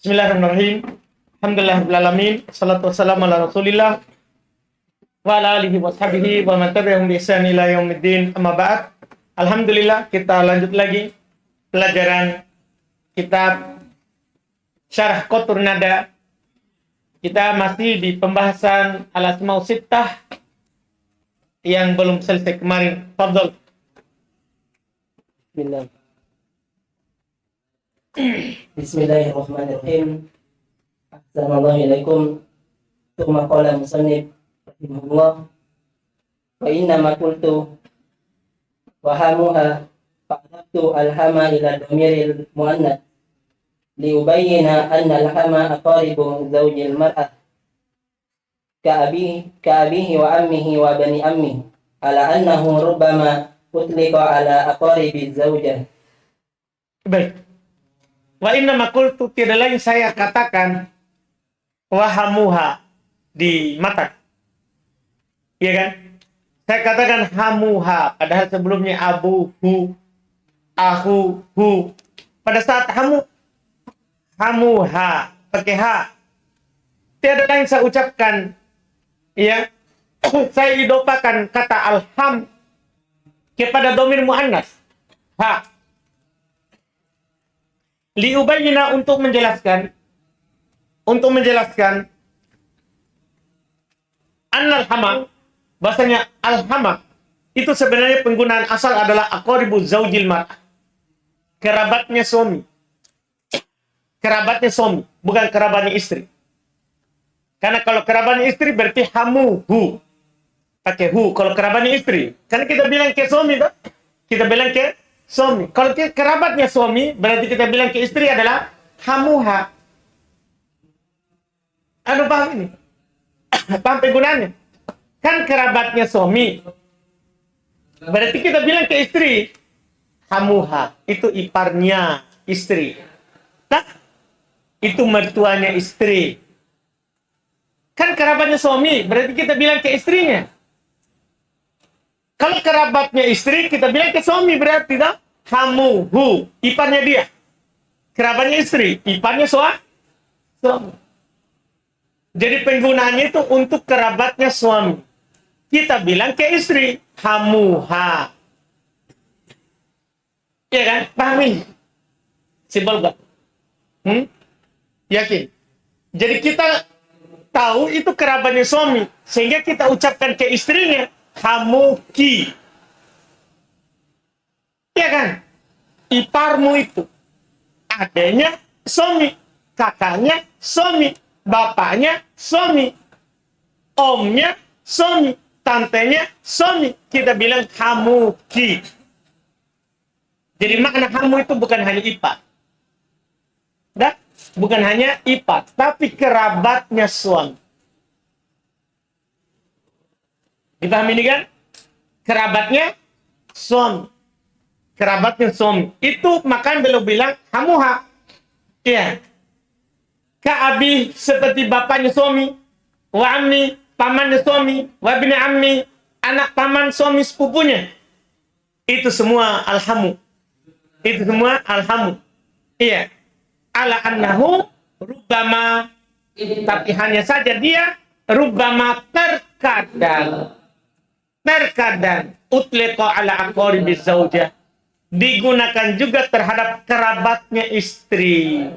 Bismillahirrahmanirrahim. Alhamdulillahirabbil alamin. Wassalatu wassalamu ala Rasulillah wa ala alihi washabihi wa man tabi'ahum bi ihsan ila yaumiddin. Amma ba'd. Alhamdulillah, kita lanjut lagi pelajaran kitab Syarah Qatur Nada. Kita masih di pembahasan Al-Asmaul Sittah yang belum selesai kemarin. Fadhol. Bismillah. Bismillahirrahmanirrahim. Assalamualaikum. Tsumma qala musannif rahimahullah wa inna ma qultu wa hamuha fa'adabtu alhama ila dhamiril muannath li ubayyina anna alhama aqaribu zawjil mar'ah ka abihi wa ammihi wa bani ammihi ala annahu rubbama utliqa ala aqaribi zawjah. Baik. Wa inna makultu, tidak lain saya katakan wahamuha di mata. Iya kan? Saya katakan hamuha, padahal sebelumnya abuhu, ahuhu. Pada saat hamuha, pakai ha. Tiada lain saya ucapkan, ya. Saya idopakan kata alham kepada domir muannas. Ha. Liubayyina, untuk menjelaskan annal hama, bahasanya al-hama itu sebenarnya penggunaan asal adalah aqaribu zaujil mar'ah, kerabatnya suami, bukan kerabatnya istri. Karena kalau kerabatnya istri berarti hamuhu, pakai hu. Kalau kerabatnya istri, karena kita bilang ke suami, kita bilang ke suami. Kalau kerabatnya suami, berarti kita bilang ke istri adalah hamuha. Paham ini? Paham penggunaannya? Kan kerabatnya suami, berarti kita bilang ke istri hamuha. Itu iparnya istri. Nah, itu mertuanya istri. Kan kerabatnya suami, berarti kita bilang ke istrinya. Kalau kerabatnya istri, kita bilang ke suami, berarti hamuhu, iparnya dia. Kerabatnya istri, iparnya suami. Jadi penggunaannya itu untuk kerabatnya suami. Kita bilang ke istri, hamuha. Iya kan? Pahami? Simpel gak? Yakin? Jadi kita tahu itu kerabatnya suami, sehingga kita ucapkan ke istrinya, hamuki. Iya kan? Iparmu itu adanya suami, kakaknya suami, bapaknya suami, omnya suami, tantenya suami. Kita bilang hamuki. Jadi makna hamu itu bukan hanya ipar. Bukan hanya ipar, tapi kerabatnya suami. Dipahami ini kan? Kerabatnya suami. Kerabatnya suami. Itu makanya beliau bilang hamuha. Iya. Ka'abi, seperti bapaknya suami. Wa ammi, pamannya suami. Wa bini ammi, anak paman suami sepupunya. Itu semua alhamu. Iya. Ala annahu rubbama, tapi hanya saja dia rubbama terkadang utliqa ala aqaribi zaujah, digunakan juga terhadap kerabatnya istri.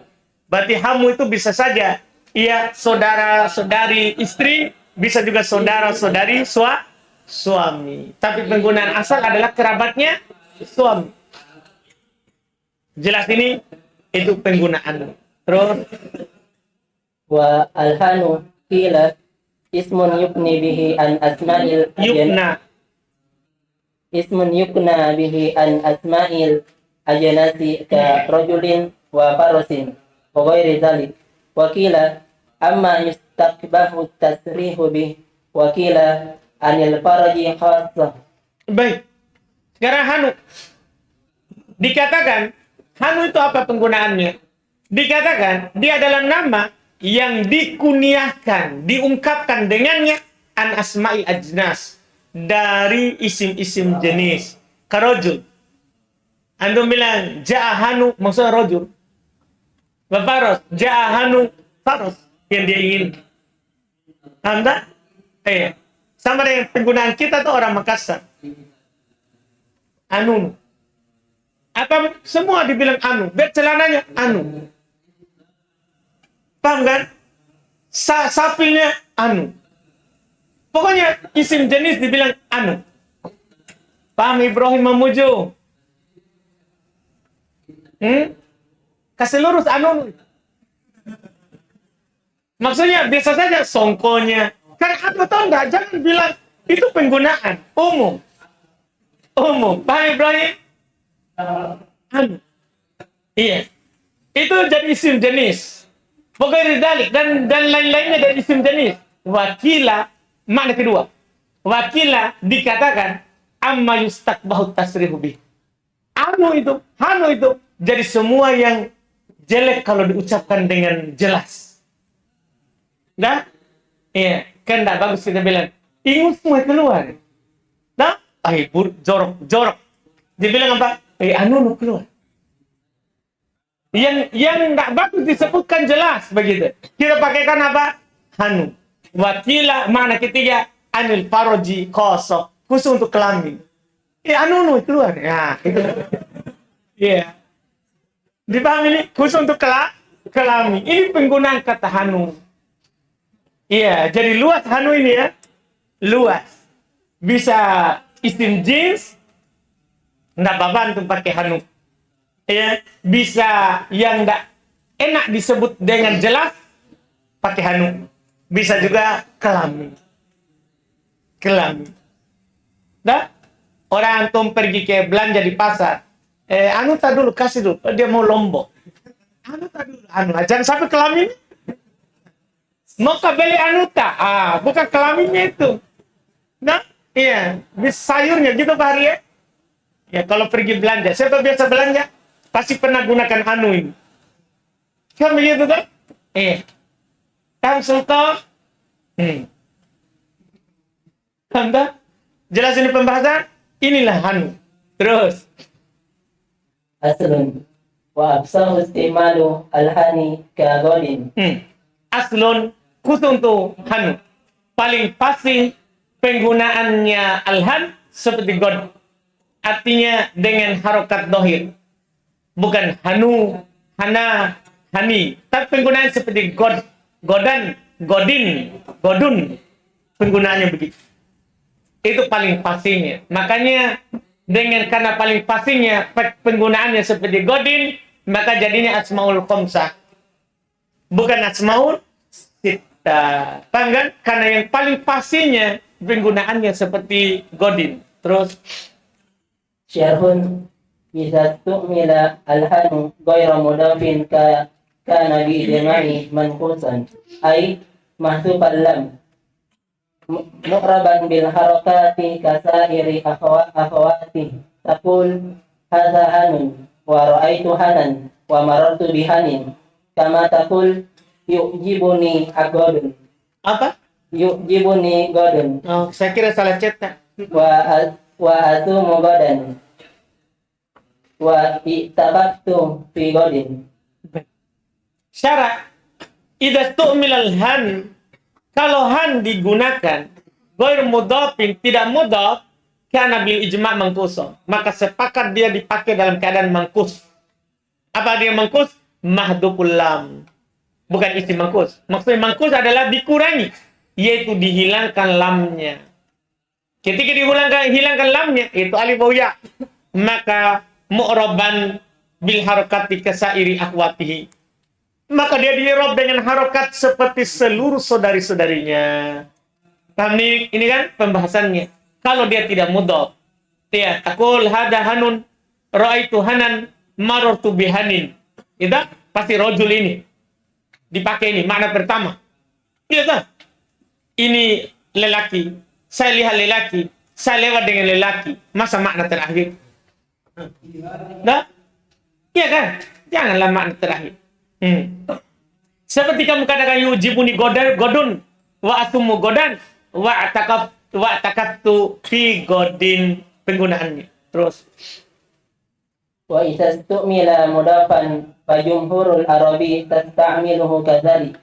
Berarti hamu itu bisa saja ia saudara-saudari istri, bisa juga saudara-saudari suami. Tapi penggunaan asal adalah kerabatnya suami. Jelas ini? Itu penggunaan. Terus Wa alhanu qila ismun yukni bihi an asma'il ajanasi ka rajulin wa farasin wa ghairi dzalik. Wa qila amma yustaqbahu tasrihu bih wa qila anil faraji khassah. baik. Sekarang hanu. Dikatakan hanu itu apa penggunaannya? Dikatakan dia adalah nama yang dikunyahkan, diungkapkan dengannya an asma'il ajnas, dari isim-isim jenis. Karojul. Antum bilang ja'a hanu, maksudnya rojul. Faros. Ja'ahanu faros yang dia ingin. Anda? Sama dengan penggunaan kita tuh orang Makassar. Anu. Apa semua dibilang anu. Bet celananya anu. Paham kan? Sapinya anu. Pokoknya isim jenis dibilang anu. Paham Ibrahim Mamuju? Kasih lurus anu. Maksudnya biasa saja songkonya. Kan aku tahu enggak, jangan bilang itu penggunaan umum. Umum. Paham Ibrahim? Anu. Iya. Itu jadi isim jenis. Pokoknya dalik dan lain-lainnya dari isim jenis. Wakila makna kedua. Wakila dikatakan amma yustakbahu tasrihu bih. Hanu itu jadi semua yang jelek kalau diucapkan dengan jelas. Dah? Iya, kan enggak bagus kita bilang ingus semua keluar. Dah? Jorok. Dibilang apa? Anu keluar. Yang enggak bagus disebutkan jelas begitu. Kita pakaikan apa? Hanu. Wakila makna ketiga anil faroji kosok khusus untuk kelamin. Anu keluar. Ya, itu. Iya. Dipahami ini khusus untuk kelamin. Ini penggunaan kata hanu. Iya, jadi luas hanu ini ya. Luas. Bisa isim jenis enggak apa-apa untuk pakai hanu. Ya, bisa yang enggak enak disebut dengan jelas pakai hanu. Bisa juga kelamin. Dah? Orang antum pergi ke belanja di pasar. Anu tak dulu, kasih dulu. Dia mau lombok. Anu tak dulu. Jangan sampai kelamin. Mau beli anu tak? Bukan kelaminnya itu. Nah, iya. Bis sayurnya gitu Pak Hari ya. Ya, kalau pergi belanja. Siapa biasa belanja? Pasti pernah gunakan anu ini. Kan begitu kan? Kan Sultan? Anda? Jelas ini pembahasan? Inilah anu. Terus. Aslun wa absahu istimalu alhani ka godin. Aslun khusus untuk hanu. Paling pasti penggunaannya alhan seperti god. Artinya dengan harokat dohir. Bukan hanu, hana, hani. Tapi penggunaan seperti god, godan, godin, godun. Penggunaannya begitu. Itu paling pastinya. Makanya karena paling pastinya penggunaannya seperti godin, maka jadinya asmaul khamsah. Bukan asmaul sittah. Paham kan? Karena yang paling pastinya penggunaannya seperti godin. Terus Syarhun bisa tu'mila alhanu ghayra mudafin kana bi jama'i manqusan ay mahsufan lam mu'raban bil harakati kasairi akhawati taqul hadza hanun wa ra'aitu hanan wa marartu bihanin kama taqul yu'jibuni agodun. apa? Yu'jibuni godun Oh, saya kira salah cetak. wa asumu godan wa i'tabaktu fi godin. Syarat idza tu'milal han, kalau han digunakan ghair mudhafin, tidak mudhaf, kana bil ijma' mangkus, maka sepakat dia dipakai dalam keadaan mangkus. Apa dia mangkus? Mahdhuful lam. Bukan isim mangkus. Maksudnya mangkus adalah dikurangi, yaitu dihilangkan lamnya. Ketika hilangkan lamnya, itu alif waw ya, maka mu'raban bil harakati kasairi akhwatihi, maka dia di-i'rab dengan harokat seperti seluruh saudari-saudarinya. Paham ini kan pembahasannya. Kalau dia tidak mudhaf, ya taqul hada hanun, ra'aitu hanan, marartu bihanin. Itu pasti rajul ini dipakai ini makna pertama. Iya tak? Ini lelaki, saya lihat lelaki, saya lewat dengan lelaki. Masa makna terakhir? Dah? Iya kan? Janganlah makna terakhir. Seperti kamu katakan yujibuni godun wa asumu godan wa takattu fi godin, penggunaannya. Terus Wa idza tu'mila mudafan فجمهور العرب تستعمله كذلك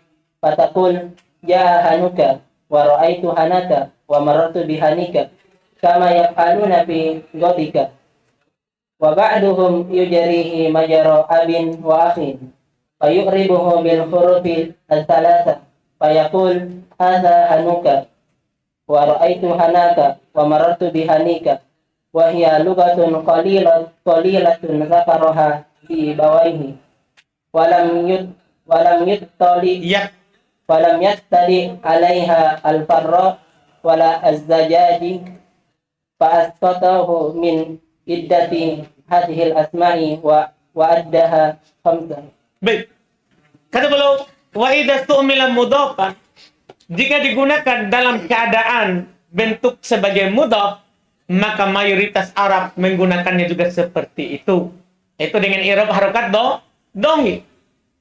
فتقول جاء هنك ورأيت هنك ومررت بهنك كما يفعلون في غدك وبعضهم يجريه مجرى أب وأخ فيقربه بالحروف الثلاثة فيقول هذا هنك ورأيت هناك ومررت بهنيك وهي لغة قليلة ذكرها في بويه ولم يطلع ولم يطلع عليها الفراء ولا الزجاج فأسقطه من عدة هذه الأسماء وأدها خمسة. Baik. Kata beliau, wa idza stu'mila mudhafan, jika digunakan dalam keadaan bentuk sebagai mudhaf, maka mayoritas Arab menggunakannya juga seperti itu. Itu dengan i'rab harokat dohi.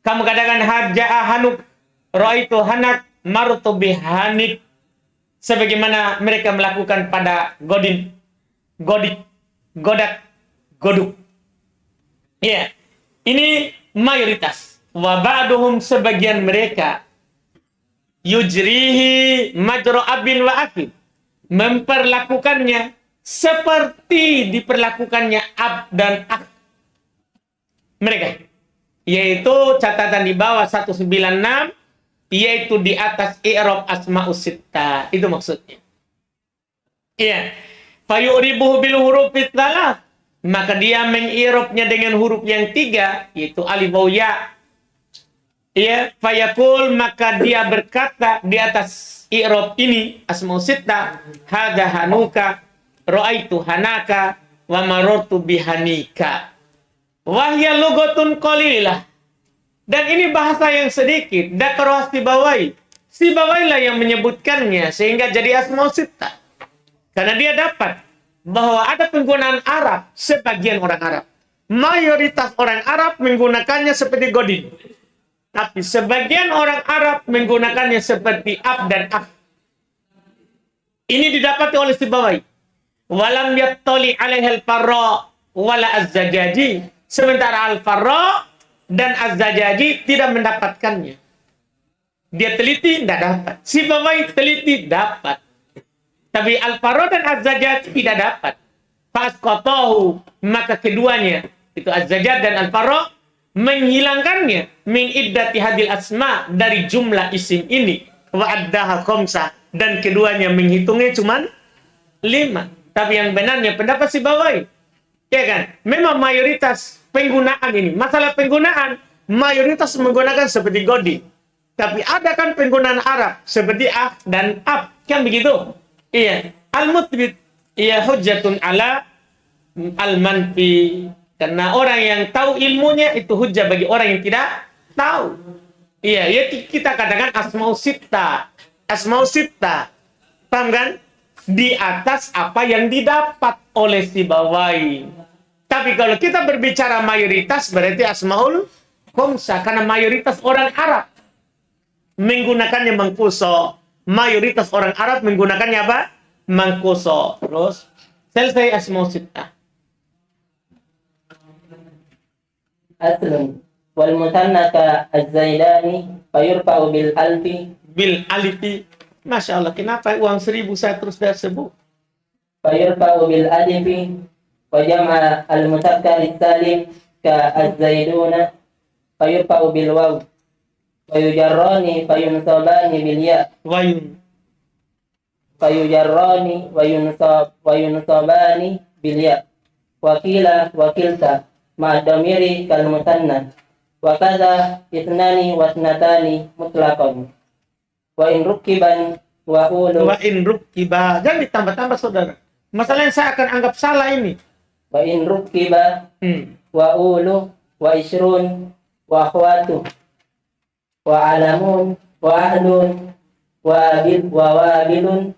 Kamu katakan haja'a hanuk, ra'aitu hanak, marutu bihanik, sebagaimana mereka melakukan pada godin, godik, godak, goduk. Ya, ini mayoritas. Wa ba'duhum, sebagian mereka, yujrihi majra abin wa akhin, memperlakukannya seperti diperlakukannya ab dan ak mereka, yaitu catatan di bawah 196, yaitu di atas i'rab asma'us sittah. Itu maksudnya. Iya. Fayuribuhu bil hurufit tsalah, maka dia mengirobnya dengan huruf yang 3, yaitu alif waw ya. Ya, fayaqul, maka dia berkata di atas i'rab ini asmaus sittah, hadza hanuka, ra'aitu hanaka, wa marartu bihanika. Wahya lugatun qalilah. Dan ini bahasa yang sedikit. Dzakara Sibawai. Sibawai lah yang menyebutkannya sehingga jadi asmaus sittah. Karena dia dapat bahwa ada penggunaan Arab, sebagian orang Arab. Mayoritas orang Arab menggunakannya seperti godin. Tapi sebagian orang Arab menggunakannya seperti ab dan ak. Ini didapati oleh Sibawai. Walam yattali alaihal farra wala az-zajaji. Sementara al-farra dan az-zajaji tidak mendapatkannya. Dia teliti, tidak dapat. Sibawai teliti, dapat. Tapi al-farra dan az-zajaj tidak dapat. Fasqatahu, maka keduanya, itu az-zajaj dan al-farra, menghilangkannya min iddati hadil asma, dari jumlah isim ini, wa addaha khamsah, dan keduanya menghitungnya cuma 5. Tapi yang benarnya pendapat Sibawai, ya kan, memang mayoritas penggunaan ini, masalah penggunaan mayoritas menggunakan seperti godi, tapi ada kan penggunaan Arab seperti ah dan ab, kan begitu. Iya, al-muthbit iya hujjatun ala al-manfi. Karena orang yang tahu ilmunya itu hujjah bagi orang yang tidak tahu. Iya, ya kita katakan asmaus sittah. Asmaus sittah. Paham kan? Di atas apa yang didapat oleh Sibawai. Tapi kalau kita berbicara mayoritas berarti asmaul khamsah, karena mayoritas orang Arab menggunakannya mangkuso. Mayoritas orang Arab menggunakannya apa? Mangkuso. Terus selesai asmaus sittah. Aslun wal mutannaka az-zaidani fayurfa'u bil alfi. Bil alifi. Masya Allah, kenapa uang 1000 saya terus sebut? Fayurfa'u bil alifi wa jama' al mutakkar salim ka az-zaiduna fayurfa'u bil waw wa yujarrani fayunsabani bil ya. Wayun. Fayujarrani wa yunsabani bil ya. Wakila wakilta ma'adamiri kal mutanna wa kadha ithnani wa ithnatani mutlaqan wa in rukiban wa ulu. Wa in rukiba. Jangan ditambah-tambah saudara. Masalahnya saya akan anggap salah ini. Wa in rukiba wa ulu wa isrun wa akhwatu wa alamun wa ahlun wa wabilun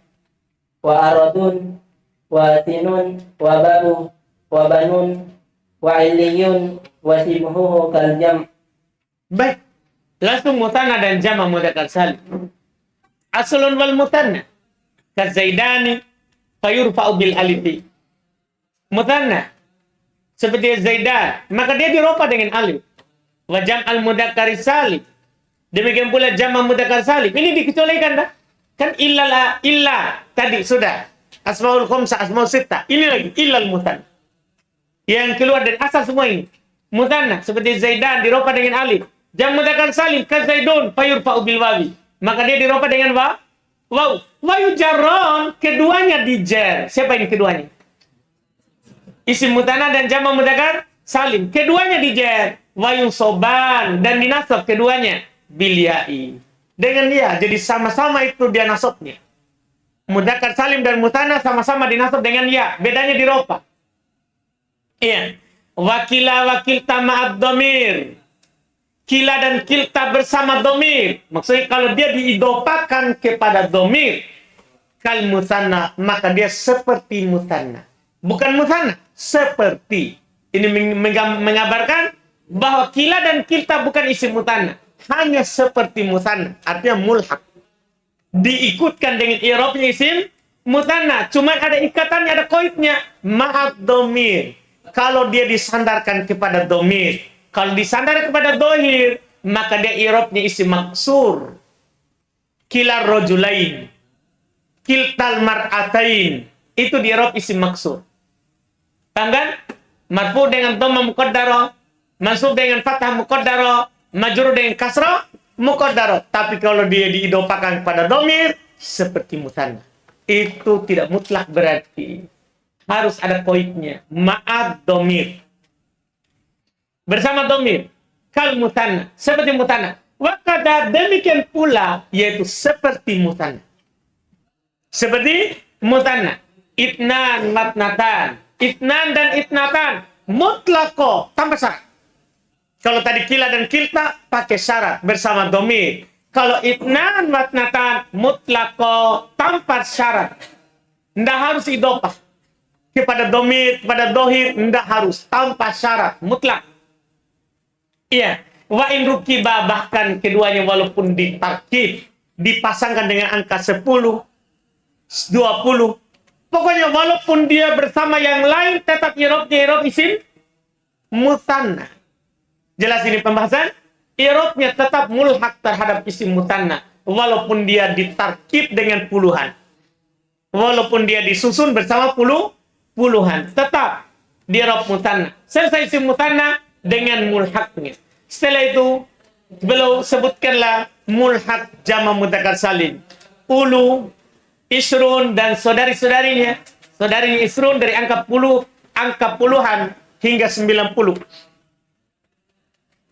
wa aradun wa sinun wa babu wa banun wa illiyun wa sibhuhu kal jam'. Baik. Langsung mutanna dan jama' mudzakkar salim. Aslun wal mutanna ka zaidani fayurfa'u bil alifi. Mutanna seperti zaidan, maka dia dirofa dengan alif. Wa jam'al mudzakkar salim. Demikian pula jama' mudzakkar salim. Ini dikecualikan dah. Kan illa tadi sudah. Asmaul khamsah, asmaul sittah. Ini lagi illal mutanna. Yang keluar dari asal semua ini. Mutanna seperti Zaidan diropa dengan alif. Jam mudzakkar salim ka Zaidun fayurfa'u bil wawi. Maka dia diropa dengan waw. Wa yujarron, keduanya dijer. Siapa ini keduanya? Isim mutanna dan jama' mudzakkar salim. Keduanya dijer. Wa yusoban, dan dinasab keduanya bil ya'i. Dengan dia, jadi sama-sama itu dia nasabnya. Mudzakkar salim dan mutanna sama-sama dinasab dengan ya. Bedanya di ropa. Iya. Wakila ma'ad domir. Kila dan kilta bersama domir. Maksudnya kalau dia diidopakan kepada domir. Kal musanna, maka dia seperti musanna. Bukan musanna, seperti. Ini mengabarkan bahwa kila dan kilta bukan isim musanna. Hanya seperti musanna. Artinya mulhaq. Diikutkan dengan i'rabnya isim musanna. Cuma ada ikatannya, ada koidnya. Ma'ad domir. Kalau dia disandarkan kepada domir. Kalau disandar kepada dohir, maka dia i'rabnya isim maksur. Kilar rojulain. Kiltal mar'atain. Itu di i'rab isim maksur. Paham kan? Marfu dengan dhamma muqaddara, mansub dengan fathah muqaddara, majrur dengan kasrah muqaddara. Tapi kalau dia diidopakan kepada domir, seperti musanna. Itu tidak mutlak berarti. Harus ada koidnya. Ma'ad domir. Bersama domir. Kal musanna. Seperti musanna. Wakada demikian pula, yaitu seperti musanna. Seperti musanna. Itnan matnatan. Itnan dan itnatan. Mutlako. Tanpa syarat. Kalau tadi kila dan kilta, pakai syarat bersama domir. Kalau itnan matnatan, mutlako. Tanpa syarat. Tidak harus idopah. Kepada domir, kepada dohir, tidak harus. Tanpa syarat. Mutlak. Iya. Wa in rukiba, bahkan keduanya walaupun ditarkib, dipasangkan dengan angka 10, 20. Pokoknya walaupun dia bersama yang lain, tetap i'rabnya isim musanna. Jelas ini pembahasan? I'rabnya tetap mulhaq terhadap isim musanna. Walaupun dia ditarkib dengan puluhan. Walaupun dia disusun bersama puluhan. Tetap di i'rab musanna. Selesai isim musanna dengan mulhaqnya. Setelah itu, beliau sebutkanlah mulhaq jama' mudzakkar salim. Ulu, isrun, dan saudari-saudarinya. Saudari isrun dari angka puluhan hingga 90.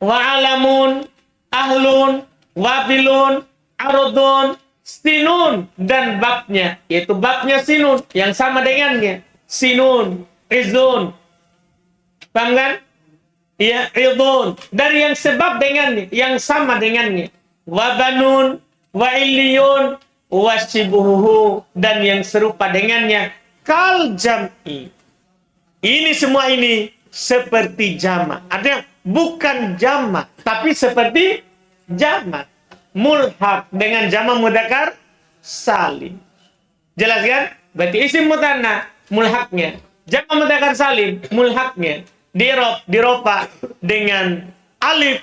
Wa alamun, ahlun, wabilun, arodun, sinun, dan babnya. Yaitu babnya sinun, yang sama dengannya. Sinun, izun. Paham kan? Ya, idun. Dari yang sebab dengannya, yang sama dengannya. Wabanun, wa iliyun, wasyibuhu, dan yang serupa dengannya. Kal jam'i. Ini semua ini seperti jama'. Artinya bukan jama', tapi seperti jama'. Mulhaq dengan jama' mudzakkar salim. Jelas kan? Berarti isim mutanna mulhaqnya. Jama' mudzakkar salim mulhaqnya. Diropa dengan alif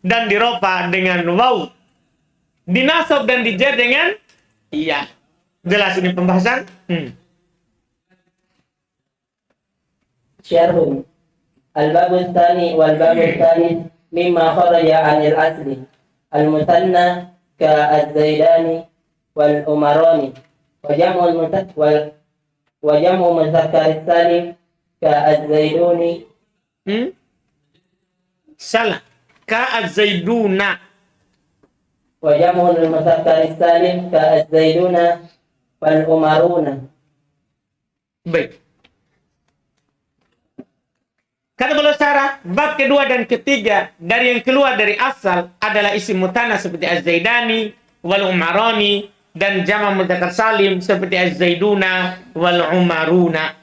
dan diropa dengan waw. Dinasab dan dijar dengan iya. Jelas ini pembahasan? Syarhun. Al-babul tsani wal babul tsalits mimma kharaja 'anil asli. Al-musanna ka az-zaidani wal umarani. Wa jam'ul mudzakkar salim ka az-zaiduni. Salah. Ka az-zaiduna. Wa jam'ul mudzakkar salim ka az-zaiduna wal umaruna. Baik. Kata beliau syarah, bab kedua dan ketiga dari yang keluar dari asal adalah isim mutanna seperti az-zaidani wal umarani, dan jama' mudzakkar salim seperti az-zaiduna wal umaruna.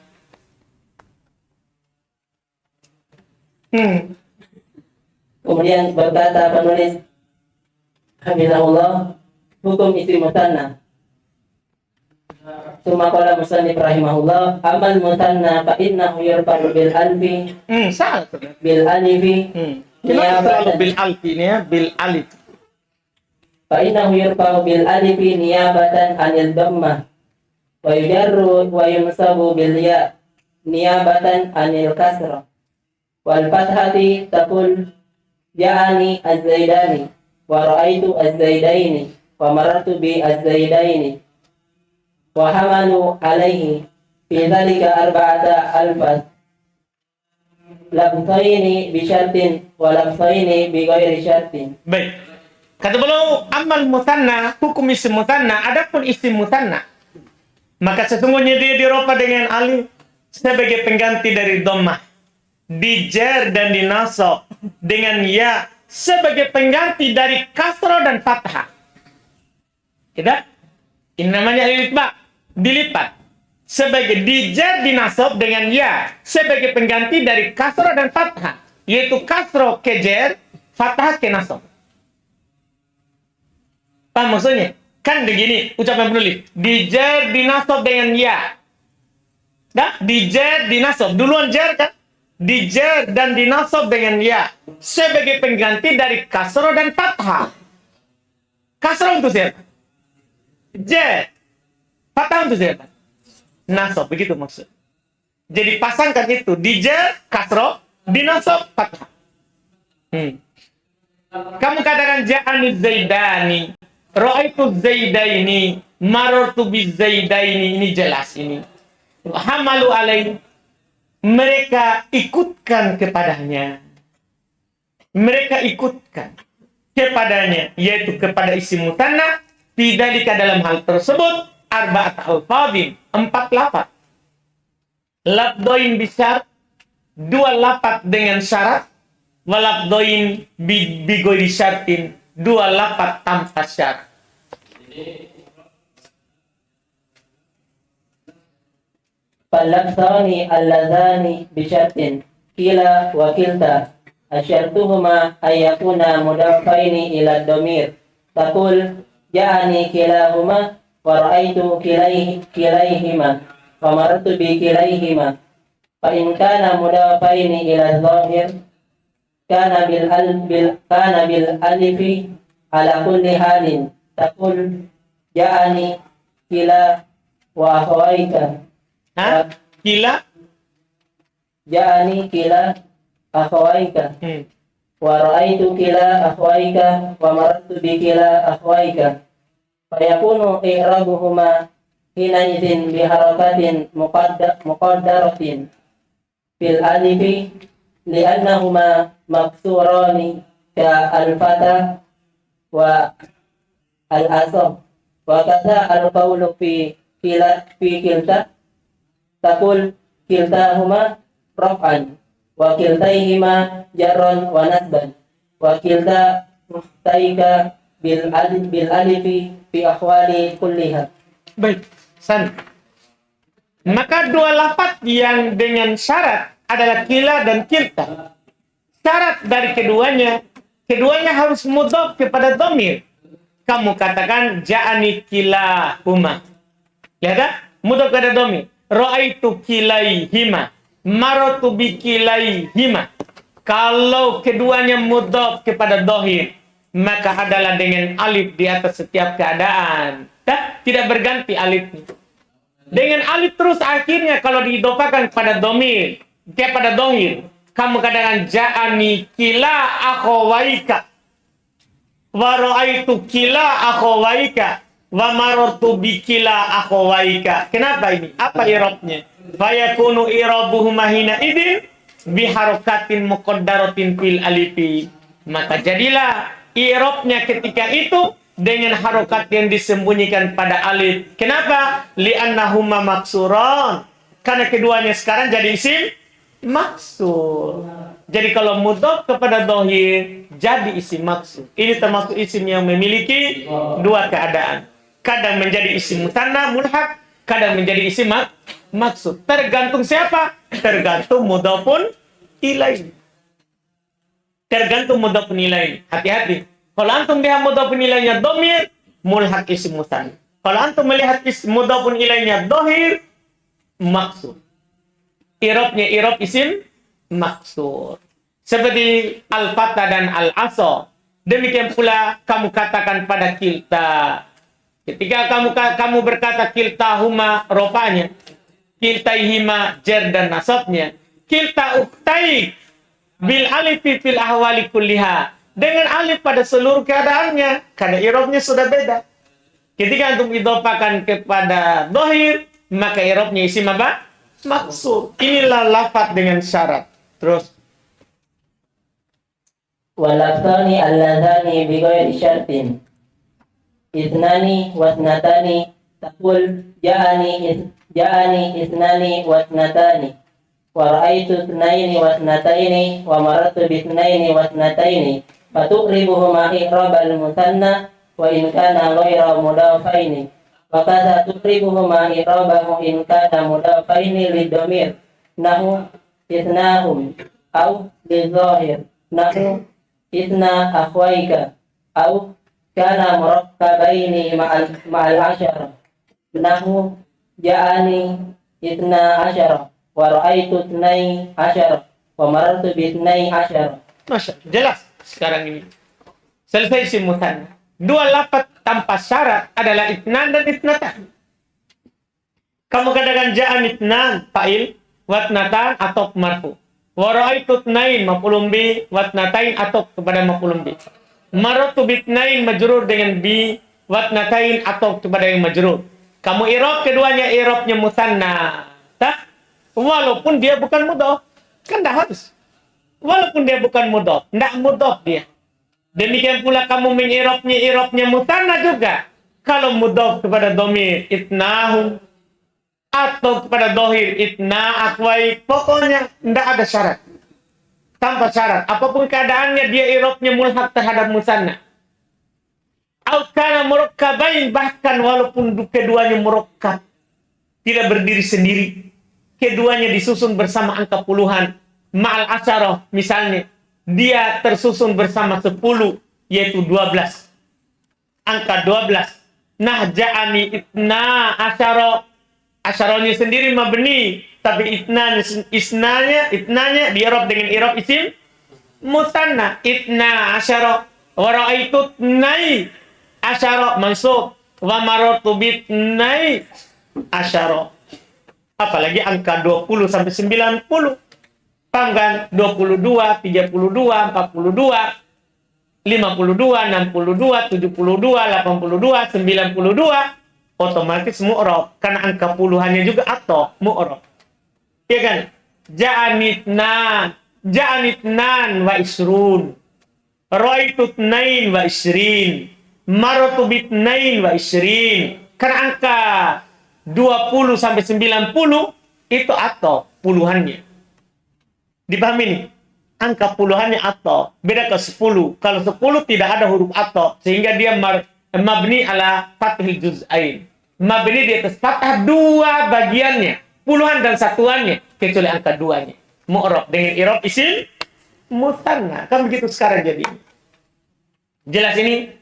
Kemudian berkata penulis hafizahullah, hukum isim mutanna. Tsumma qala musannif rahimahullah, amal mutanna fa innahu yurfa'u bil alfi Salah. bil alifi Kenapa selalu niyabatan bil alfi ini ya? Bil alif. fa innahu yurfa'u bil alifi niyabatan anil dhammah wa yujarru wa yunsabu bil ya niyabatan anil kasrah wal fathati taqul ja'ani az-zaidani wa ra'aitu az-zaidaini wa marartu bi az-zaidaini wa hamalu alaihi fi dhalika arba'ata alfas labtaini bi syartin wa labtaini bi ghairi syartin. Baik. Kata beliau, amal mutanna, hukum isim mutanna, adapun isim mutanna, maka sesungguhnya dia diropa dengan alif sebagai pengganti dari dhammah, dijer dan dinasab dengan ya sebagai pengganti dari kasrah dan fathah. Tidak? Ini namanya ilitba, dilipat. Sebagai dijer dinasab dengan ya sebagai pengganti dari kasrah dan fathah, yaitu kasrah ke jer, fathah ke nasab. Paham maksudnya? Kan begini ucapan penulis, dijer dinasab dengan ya. Dah, dijer dinasab duluan jer kan? Dijer dan dinasab dengan ya sebagai pengganti dari kasrah dan fathah. Kasrah untuk siapa? Jer. Fathah untuk siapa? Nasab, begitu maksud. Jadi pasangkan itu, dijer kasrah, dinasab fathah. Kamu katakan ja'ani zaidani, ra'aitu zaidaini, marartu bizaidaini, ini jelas ini. Hamalu alaihi, mereka ikutkan kepadanya. Mereka ikutkan kepadanya, yaitu kepada isim mutanna, bidzalika dalam hal tersebut, arba'at alfadhin, 4 lafaz. Labdoin bisyar, 2 lafaz dengan syarat, walabdoin bigoiri syartin, 2 lafaz tanpa syarat. Falabthani alladzani bisyartin kila wa kilta asyartuhuma ayyakuna mudafaini ila domir taqul ja'ani kilahuma wa ra'aitu kilaihima wa marartu bi kilaihima fa in kana mudafaini ila dhahir kana bil alifi ala kulli halin taqul ja'ani kila wa akhawaika Kila ja'ani kila akhawaika wa ra'aitu kila akhawaika wa marartu bi kila akhawaika fayakunu i'rabuhuma hina idzin bi harakatin muqaddaratin fil alifi li'annahuma maksurani ka al-fata wa al-asab wa kadza al-qawlu fi kilta taqul kiltahuma raf'an wa kiltaihima jarran wa nasban wa kilta muhtaika bil alifi fi ahwali kulliha. Baik, San. Maka 2 lafaz yang dengan syarat adalah kila dan kilta. Syarat dari keduanya harus mudhaf kepada dhamir. Kamu katakan ja'ani kilahuma. Lihat tak? Mudhaf kepada dhamir. Ra'aitu kilaihima, maratu bi kilaihima. Kalau keduanya mudhaf kepada dhahir, maka adalah dengan alif di atas setiap keadaan. Tidak berganti alifnya. Dengan alif terus akhirnya kalau diidhofakan kepada dhamir, kepada dhahir, kamu katakan ja'ani kila akhawaika wa ra'aitu kila akhawaika wa marartu bikila akhawaika. Kenapa ini? Apa i'rabnya? Fayakunu i'rabuhuma hina idzin biharakatin muqaddaratin fil alifi. Maka jadilah i'rabnya ketika itu dengan harokat yang disembunyikan pada alif. Kenapa? Li'annahuma maksuran. Karena keduanya sekarang jadi isim maksur. Jadi kalau mudhaf kepada dhahir jadi isim maksur. Ini termasuk isim yang memiliki 2 keadaan. Kadang menjadi isim mutanna mulhaq, kadang menjadi isim maksud. Tergantung siapa? Tergantung mudhafun ilaih. Tergantung mudhafun ilaih. Hati-hati. Kalau antum dia mudhafun ilaihnya dhamir, mulhaq isim mutanna. Kalau antum melihat mudhafun ilainya dohir, maksud. Irobnya irob isim maksud. Seperti al-fata dan al-asa. Demikian pula kamu katakan pada kilta. Ketika kamu berkata kilta huma rofanya, kiltaihima jer dan nasabnya, kilta uktaik bil alif fil ahwali kulliha, dengan alif pada seluruh keadaannya, karena irobnya sudah beda. Ketika antum idhofakan kepada dohir, maka irobnya isim apa? Maksud. Inilah lafaz dengan syarat. Terus walaftani alladhani bighairi syartin ithnani wasnatani taqul ja'ani ithnani wasnatani wa ra'aitu ithnaini wasnataini wa marartu bithnaini wasnataini fatuqribuhuma i'rabal musanna wa in kana ghayra mudafaini wa kadza tuqribuhuma i'rabahu in kana mudafaini lidhamir nahu ithnahum aw lidhahir nahu itna akhwaika au kana murakkabaini ma'al asyara nahu ja'ani itna asyara wa ra'aitu itnai asyara wa marartu bi itnai asyara. Masya, jelas sekarang ini. Selesai isim musanna. Dua lafaz tanpa syarat adalah itnan dan itnatan. Kamu katakan ja'an itnan fa'il, watnatan atau marfu. Wa ra'aitu itnain maf'ulun bi, watnatain atau kepada maf'ulun bi. Marartu bitnain majrur dengan bi, watnatain atau kepada yang majrur. Kamu i'rab keduanya i'rabnya musanna. Tak? Walaupun dia bukan mudhaf. Kan dah harus. Walaupun dia bukan mudhaf, enggak mudhaf dia. Demikian pula kamu i'rabnya musanna juga. Kalau mudhaf kepada dhamir itnahum atau kepada dohir itna akwai, pokoknya tidak ada syarat, tanpa syarat apapun keadaannya dia i'rabnya mulhaq terhadap musanna. Au kana murakkabain, bahkan walaupun keduanya murakkab, tidak berdiri sendiri, keduanya disusun bersama angka puluhan, ma'al asyarah misalnya dia tersusun bersama 10 yaitu 12, angka 12. Nah ja'ani itna asyarah, asyarahnya sendiri mabni, tapi itnanya di'rab dengan i'rab isim musanna. Itna asyara wa ra'aitu itnai asyara mansub wa marartu bitnai asyara. Apalagi angka 20 sampai 90. Paham kan? 22, 32, 42, 52, 62, 72, 82, 92, otomatis mu'rab karena angka puluhannya juga atau mu'rab. Iya kan? Ja'anitnan wa isrun, ra'aitu itnain wa isrin, marartu bitnain wa isrin. Karena angka 20 sampai 90 itu atau puluhannya. Dipahami nih? Angka puluhannya atau beda ke 10. Kalau 10 tidak ada huruf atau, sehingga dia mabni ala fathil juz'ain. Mabni di atas fathah dua bagiannya, puluhan dan satuannya, kecuali angka duanya. Mu'rab dengan i'rab isim musanna. Kan begitu sekarang jadi. Jelas ini?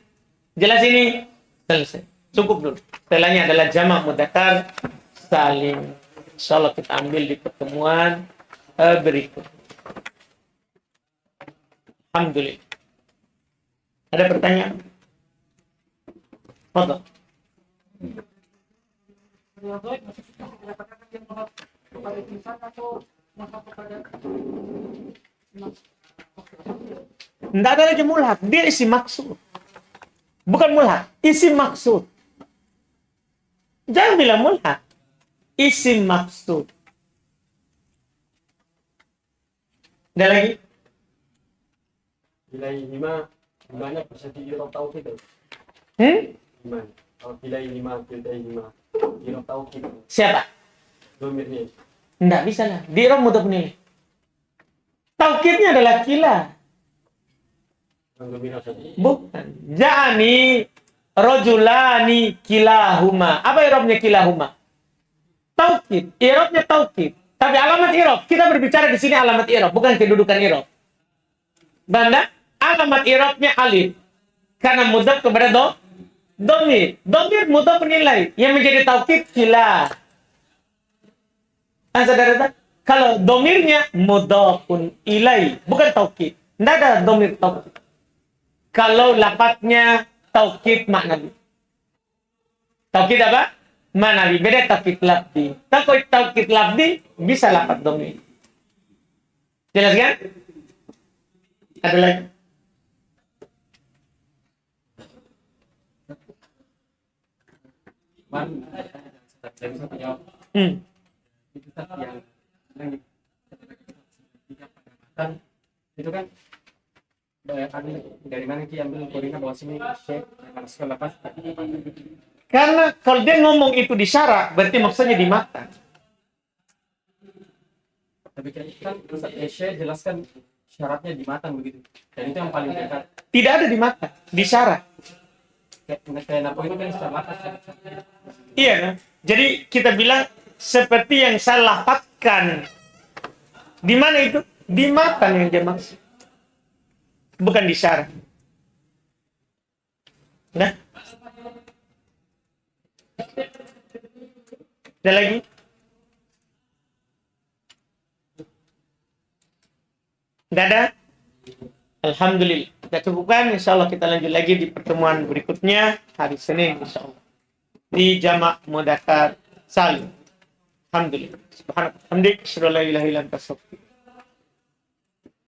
Jelas ini? Selesai. Cukup dulu. Setelahnya adalah jamak mudzakkar salim. Insyaallah kita ambil di pertemuan berikut. Alhamdulillah. Ada pertanyaan? Fadhal. Tidak ada lagi mulhaq, dia isi maksud. Bukan mulhaq, isi maksud. Jangan bilang mulhaq, isi maksud. Ada lagi? Ilaihima gimana bisa di-i'rab tauhid? Gimana? Kalau ilaihima, ilaihima i'rab tauhid. Siapa? Domirnya. Enggak bisa lah. Di-i'rab mudhaf ilaih. Taukidnya adalah kila. Domir saja. Bukan. Ja'ani rajulani kilahuma. Apa i'rabnya kilahuma? Taukid. I'rabnya taukid. Tapi alamat i'rab, kita berbicara di sini alamat i'rab, bukan kedudukan i'rab. Banda, alamat i'rabnya alif. Karena mudhaf kepada Domir mudhaf nilai. Yang menjadi taukid kila. Saudara, kalau domirnya mudhafun ilai, bukan taukid. Tidak ada domir taukid. Kalau lafadznya taukid maknawi. Taukid apa? Maknawi. Beda taukid lafzi. Taukid lafzi bisa lafadz domir. Jelas kan? Ada lagi? Saya bisa jawab. Itu yang dari mana Ki ambil kodenya bahwa sini Syekh masukkan lapas. Karena kalau dia ngomong itu di syara, berarti maksudnya di matan. Tapi kan Syekh jelaskan syaratnya di matan begitu. Dan itu yang paling dekat. Tidak ada di matan, di syara. Kayak Napo itu kan secara lapas. Iya kan? Jadi kita bilang seperti yang saya lafadzkan. Di mana itu? Di matan yang dia maksud. Bukan di syara. Nah. Ada lagi? Tidak ada? Alhamdulillah. Kita cukupkan. Insya Allah kita lanjut lagi di pertemuan berikutnya. Hari Senin insya Allah. Di Jamak Mudzakkar Salim. Alhamdulillah. Subhanallah. Alhamdulillah.